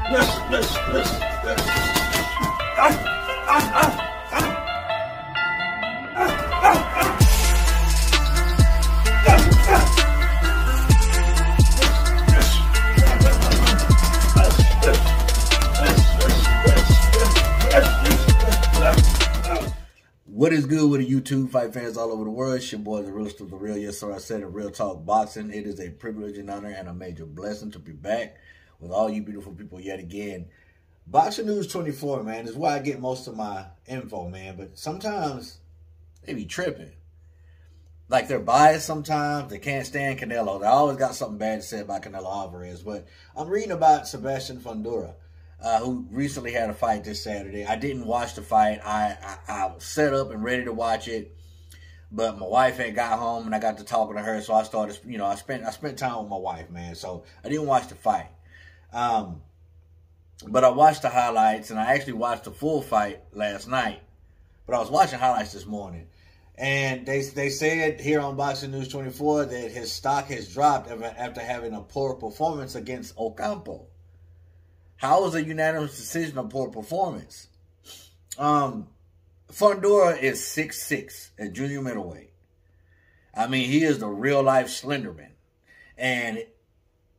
What is good with the YouTube fight fans all over the world? It's your boy, the realest of the real. Yes, sir, I said it, Real Talk Boxing. It is a privilege and honor and a major blessing to be back with all you beautiful people yet again. Boxing News 24, man, is where I get most of my info, man. But sometimes they be tripping. Like, they're biased sometimes. They can't stand Canelo. They always got something bad to say about Canelo Alvarez. But I'm reading about Sebastian Fundora, who recently had a fight this Saturday. I didn't watch the fight. I was set up and ready to watch it, but my wife had got home and I got to talking to her, so I started, I spent time with my wife, man. So I didn't watch the fight, but I watched the highlights, and I actually watched the full fight last night. But I was watching highlights this morning, and they said here on Boxing News 24 that his stock has dropped after having a poor performance against Ocampa. How is a unanimous decision a poor performance? Fundora is 6'6" at junior middleweight. I mean, he is the real-life Slenderman. And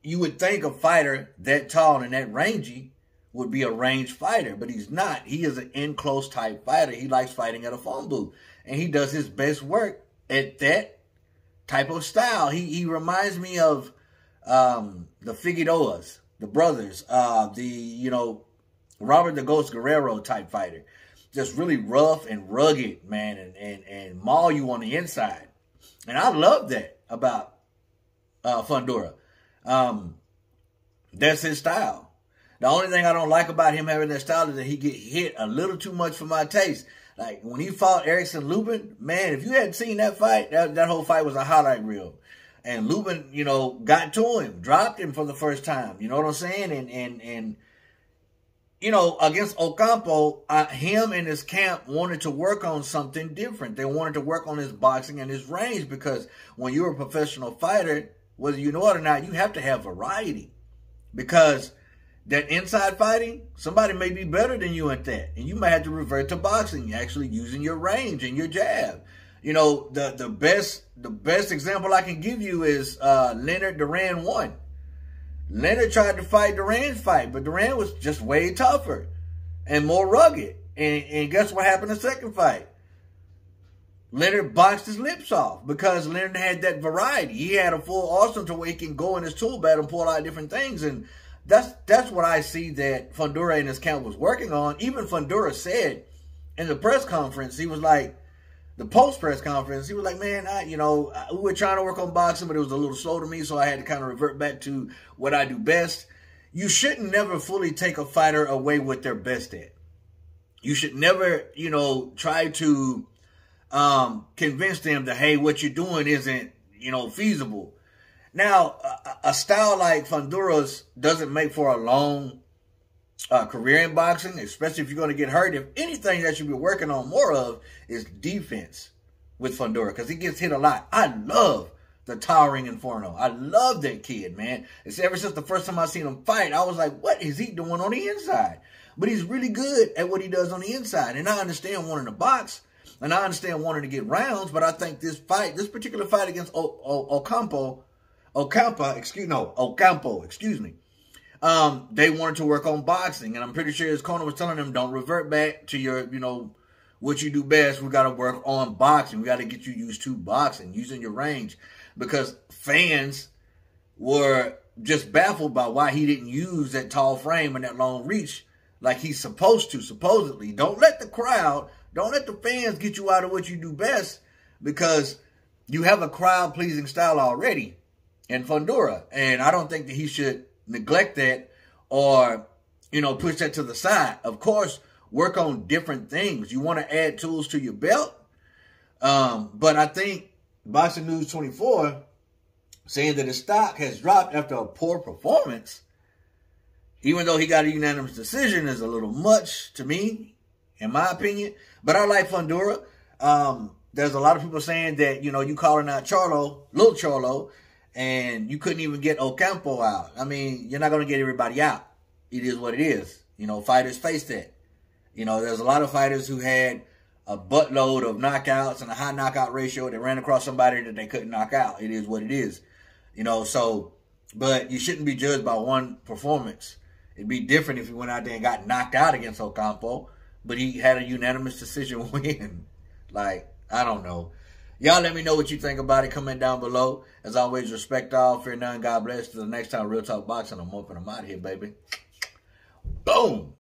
you would think a fighter that tall and that rangy would be a ranged fighter, but he's not. He is an in-close type fighter. He likes fighting at a phone booth, and he does his best work at that type of style. He reminds me of the Figueroas, the brothers, Robert the Ghost Guerrero type fighter. Just really rough and rugged, man, and maul you on the inside. And I love that about Fundora. That's his style. The only thing I don't like about him having that style is that he get hit a little too much for my taste. Like, when he fought Erickson Lubin, man, if you hadn't seen that fight, that whole fight was a highlight reel. And Lubin, got to him, dropped him for the first time. You know what I'm saying? And against Ocampa, him and his camp wanted to work on something different. They wanted to work on his boxing and his range, because when you're a professional fighter, whether you know it or not, you have to have variety. Because that inside fighting, somebody may be better than you at that. And you might have to revert to boxing, actually using your range and your jab. The best example I can give you is Leonard Duran 1. Leonard tried to fight Duran's fight, but Duran was just way tougher and more rugged. And guess what happened in the second fight? Leonard boxed his lips off because Leonard had that variety. He had a full arsenal to where he can go in his tool bag and pull out different things. And that's what I see that Fundora and his camp was working on. Even Fundora said in the press conference, he was like, the post-press conference, he was like, man, we were trying to work on boxing, but it was a little slow to me, so I had to kind of revert back to what I do best. You shouldn't never fully take a fighter away what they're best at. You should never, try to convince them that, hey, what you're doing isn't, feasible. Now, a style like Fundora's doesn't make for a long career in boxing, especially if you're going to get hurt. If anything that you'll be working on more of is defense with Fundora, because he gets hit a lot. I love the Towering Inferno. I love that kid, man. It's ever since the first time I seen him fight, I was like, what is he doing on the inside? But he's really good at what he does on the inside. And I understand wanting to box, and I understand wanting to get rounds, but I think this particular fight against Ocampa, they wanted to work on boxing, and I'm pretty sure his corner was telling him, don't revert back to your, what you do best. We got to work on boxing. We got to get you used to boxing, using your range, because fans were just baffled by why he didn't use that tall frame and that long reach like he's supposed to, supposedly. Don't let the fans get you out of what you do best, because you have a crowd-pleasing style already in Fundora, and I don't think that he should neglect that or, push that to the side. Of course, work on different things. You want to add tools to your belt. But I think Boxing News 24 saying that his stock has dropped after a poor performance, even though he got a unanimous decision, is a little much to me, in my opinion. But I like Fundora. There's a lot of people saying that, you calling out Little Charlo, and you couldn't even get Ocampa out. I mean, you're not going to get everybody out. it is what it is. You know, fighters face that. You know, there's a lot of fighters who had a buttload of knockouts and a high knockout ratio that ran across somebody that they couldn't knock out. It is what it is. You know, so, but you shouldn't be judged by one performance. It'd be different if he went out there and got knocked out against Ocampa, but he had a unanimous decision win. Like, I don't know. Y'all let me know what you think about it. Comment down below. As always, respect all, fear none, God bless. Till the next time, Real Talk Boxing. I'm up and I'm out here, baby. Boom.